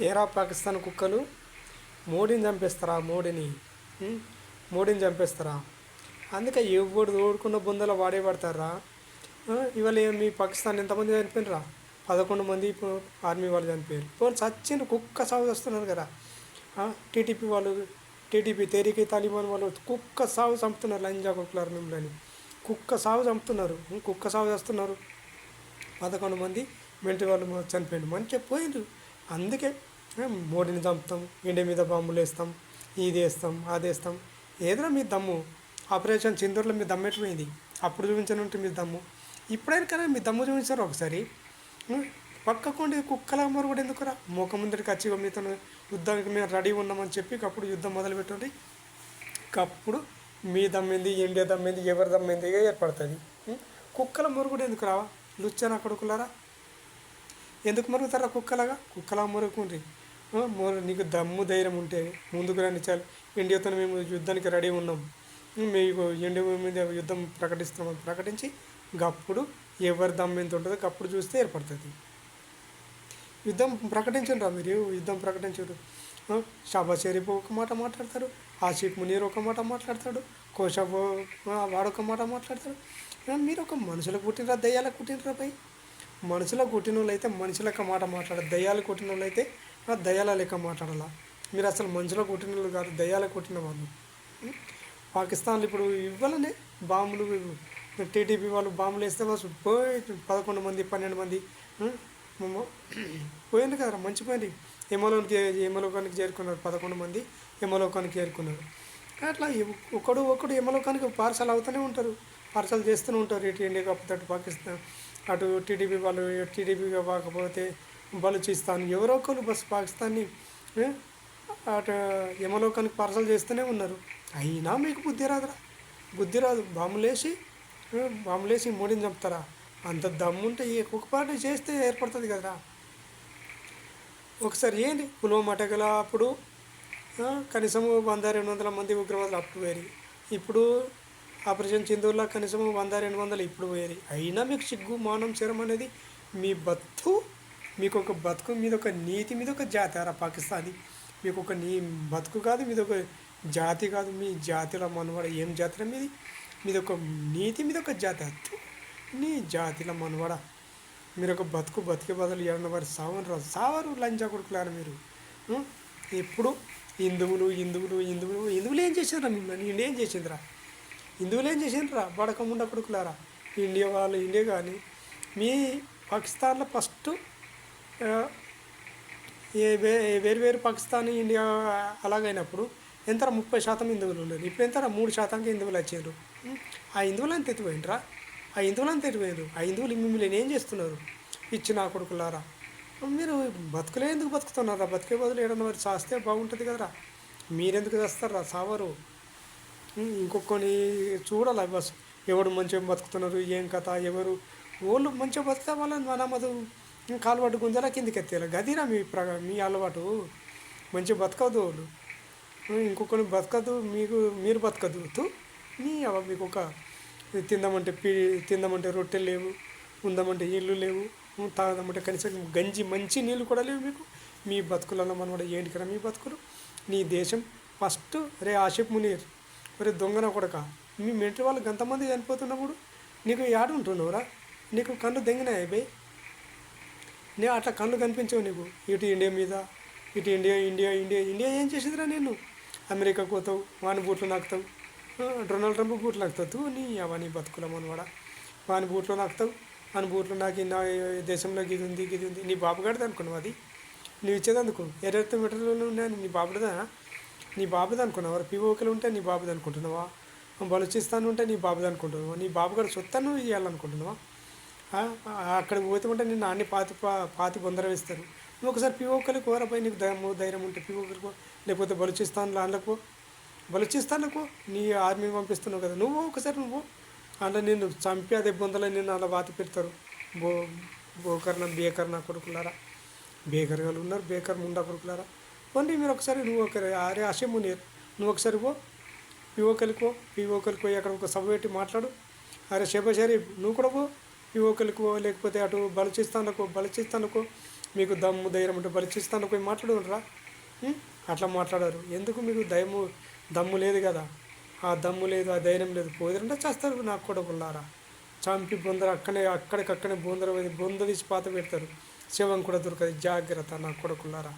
ఏరా పాకిస్తాన్ కుక్కలు మోడీని చంపేస్తారా? ఉం? మోడీని చంపేస్తారా? అందుకే ఎవడు తోడుకున్న బొందలో వాడే పడతారా? ఇవాళ మీ పాకిస్తాన్ ఎంతమంది చనిపోయినరా? 11 మంది ఆర్మీ వాళ్ళు చనిపోయారు. పోనీ చచ్చిన కుక్క సాగు వస్తున్నారు కదా. టీడీపీ వాళ్ళు, టీడీపీ తేరికే తాలిబాన్ వాళ్ళు కుక్క సాగు చంపుతున్నారు. లంజా కుక్కలారు మిమ్మల్ని కుక్క సాగు చంపుతున్నారు. కుక్క సాగు చేస్తున్నారు. 11 మంది మిలిటరీ వాళ్ళు చనిపోయింది. మంచిగా పోయిండ్రు. అందుకే మోడీని చంపుతాం, ఇండియా మీద బాంబులు వేస్తాం, ఇది వేస్తాం, అది వేస్తాం. ఏదైనా మీ దమ్ము ఆపరేషన్ సింధూర్లో మీ దమ్ము ఎట్టిపోయింది? అప్పుడు చూపించనుంటే మీ దమ్ము. ఇప్పుడైనా కదా మీ దమ్ము చూపించారు ఒకసారి. పక్కకుండి కుక్కల అమ్మరు కూడా ఎందుకురా? ముఖం ముందరికి వచ్చి మీతో యుద్ధానికి మేము రెడీ ఉన్నామని చెప్పి అప్పుడు యుద్ధం మొదలుపెట్టండి. అప్పుడు మీ దమ్మింది, ఇండియా దమ్మింది, ఎవరి దమ్మింది ఏర్పడుతుంది. కుక్కల మురుగుడు ఎందుకు రావా? లుచ్చనా కొడుకులారా, ఎందుకు మరుగుతారా కుక్కలాగా? కుక్కలా మురుగుకుండ్రి. నీకు దమ్ము ధైర్యం ఉంటే ముందుకు రండి. చాలు, ఇండియాతో మేము యుద్ధానికి రెడీ ఉన్నాం, మీకు ఇండియా మీద యుద్ధం ప్రకటిస్తున్నామని ప్రకటించి గప్పుడు ఎవరి దమ్ము ఎంత ఉంటుందో అప్పుడు చూస్తే ఏర్పడుతుంది. యుద్ధం ప్రకటించండి. మీరు యుద్ధం ప్రకటించరు. షాబాజ్ షరీఫ్ ఒక మాట మాట్లాడతారు, ఆసిఫ్ మునీర్ ఒక మాట మాట్లాడతాడు, కోషాబ్ వాడొక మాట మాట్లాడతాడు. మీరు ఒక మనుషులకు పుట్టినరా దయ్యాలకు పుట్టినరా? పై మనుషులకు పుట్టిన వాళ్ళు అయితే మనుషులక మాట మాట్లాడారు, దయ్యాలు కొట్టిన వాళ్ళు అయితే దయ్యాల లెక్క మాట్లాడాలా. మీరు అసలు మనుషులకు కొట్టిన వాళ్ళు కాదు, దయ్యాలకు కొట్టిన వాళ్ళు. పాకిస్తాన్లో ఇప్పుడు ఇవ్వాలనే బాంబులు, టీడీపీ వాళ్ళు బాంబులు వేస్తే పోయి 11 మంది 12 మంది పోయింది కదరా. మంచిపోయింది. యమలోకానికి చేరుకున్నారు. 11 మంది యమలోకానికి చేరుకున్నారు. అట్లా ఒకడు యమలోకానికి పార్సల్ అవుతూనే ఉంటారు, పార్సల్ చేస్తూనే ఉంటారు. ఇటు ఇండియా కాకపోతే అటు పాకిస్తాన్, అటు టీడీపీ వాళ్ళు, టీడీపీగా కాకపోతే బలూచిస్తాన్, ఎవరో ఒకరు బస్ పాకిస్తాన్ని అటు యమలోకానికి పార్సల్ చేస్తూనే ఉన్నారు. అయినా మీకు బుద్ధి రాదురా, బుద్ధి రాదు. బాంబులేసి మోడీని చంపుతారా? అంత దమ్ముంటే ఏ కుక్కపాటు చేస్తే ఏర్పడుతుంది కదరా. ఒకసారి ఏంటి పుల్వామా అటాకుల అప్పుడు కనీసం 100-200 మంది ఉగ్రవాదులు అప్పుడు పోయారు. ఇప్పుడు ఆపరేషన్ సింధూర్లో కనీసం 100-200 ఇప్పుడు పోయారు. అయినా మీకు సిగ్గు మానం శరం అనేది మీ మీకు ఒక బతుకు మీద ఒక నీతి మీద ఒక జాతి రా పాకిస్తానీ. మీకు ఒక బతుకు కాదు, మీద ఒక జాతి కాదు. మీ జాతిలో మనవాడ ఏం జాతిరా మీది? మీద ఒక నీతి మీద ఒక జాతి. నీ జాతిలో మనవాడ మీరు ఒక బతికే బదులు ఏమన్నా వారు సావరు లంచా కొడుకులారా మీరు. ఎప్పుడు హిందువులు ఏం చేసిండ్రా మిమ్మల్ని? ఇండియా ఏం చేసిందిరా? హిందువులు ఏం చేసిండ్రా? బడకముండ కొడుకులారా. ఇండియా కానీ మీ పాకిస్తాన్లో ఫస్ట్ వేరు పాకిస్తాన్ ఇండియా అలాగైనప్పుడు ఎంతరా 30% హిందువులు ఉన్నారు. ఇప్పుడు ఎంతరా 3%కి హిందువులు వచ్చారు. ఆ హిందువులను తెచ్చిపోయినరా? ఆ హిందువులు మిమ్మల్ని ఏం చేస్తున్నారు? ఇచ్చిన కొడుకులారా, మీరు బతుకులే ఎందుకు బతుకుతున్నారా? బతికే బదులు ఏడన్నా మరి చాస్తే బాగుంటుంది కదరా. మీరెందుకు చేస్తారా? సావరు. ఇంకొకని చూడాలి బస్. ఎవడు మంచిగా బతుకుతున్నారు, ఏం కథ, ఎవరు వాళ్ళు మంచిగా బతికితే వాళ్ళని మనమదు కాలువడ్డు గుంజాల కిందికి ఎత్తేయాలి. గదిరా మీ అలవాటు. మంచిగా బతకదు వాళ్ళు, ఇంకొకరిని బతకదు, మీరు బతకదు. మీకు ఒక తిందామంటే రొట్టెలు లేవు, ఉందామంటే ఇళ్ళు లేవు, తాగదామంటే కనీసం గంజి మంచి నీళ్ళు కూడా లేవు మీకు. మీ బతుకులలో మనం కూడా ఏంటి కదా మీ బతుకులు. నీ దేశం ఫస్ట్ ఆసిఫ్ మునీర్ దొంగన కొడక. మీ మిలిటరీ వాళ్ళకి ఎంతమంది చనిపోతున్నప్పుడు నీకు యాడ ఉంటున్నావురా? నీకు కళ్ళు దెంగినాయి పోయి. నేను అట్లా కళ్ళు కనిపించవు నీకు. ఇటు ఇండియా ఏం చేసిందిరా? నేను అమెరికాకు పోతావు, వాని బూట్లు నాకుతావు, డొనాల్డ్ ట్రంప్ బూట్లు నాకుతావు. అవన్నీ బతుకుల మనవాడ. వాని బూట్లో నాకుతావు, వాని బూట్లో నాకు నా దేశంలో గిది ఉంది. నీ బాబు గడిది అనుకున్నావు. అది నువ్వు ఇచ్చేది అందుకు. ఎర్రతో మెటీరియల్ ఉన్నాయని నీ బాబుది అనుకున్నావా? పిఓకలు ఉంటే నీ బాబుది అనుకుంటున్నావా? బలూచిస్తాన్ ఉంటే నీ బాబుది అనుకుంటున్నావా? నీ బాబు గారు సొత్తను ఇవ్వాలనుకుంటున్నావా? అక్కడికి పోతే ఉంటే నిన్ను అన్ని పాతి బొందర వేస్తారు. నువ్వు ఒకసారి పిఓకలకు కోరపై నీకు ధైర్యం ఉంటే పిఓకలకు, లేకపోతే బలూచిస్తాన్లకు నీ ఆర్మీ పంపిస్తున్నావు కదా, నువ్వు అలా నిన్ను చంపి అదే బొందలో నిన్ను అలా వాత పెడతారు. బేకర్న కొడుకులారా, బేకర్ వాళ్ళు ఉన్నారు, బేకర్ ముండా కొడుకులారా. పోనీ మీరు ఒకసారి అరే ఆసిఫ్ మునీర్ నువ్వు ఒకసారి పిఓకలకు పోయి అక్కడ ఒక సభ పెట్టి మాట్లాడు. అరే షాబాజ్ షరీఫ్ నువ్వు కూడా పిఓకలకు, లేకపోతే అటు బలూచిస్తాన్లకు మీకు దమ్ము ధైర్యం ఉంటే బలిచిస్తాను పోయి మాట్లాడురా. అట్లా మాట్లాడారు. ఎందుకు మీకు దమ్ము లేదు కదా, ఆ దమ్ము లేదు, ఆ ధైర్యం లేదు. పోయిరంటే చేస్తారు నా కొడుకులారా. చంపి అక్కడికక్కడే బొందర తీసి పాత పెడతారు. శవం కూడా దొరకదు. జాగ్రత్త నా కొడుకులారా.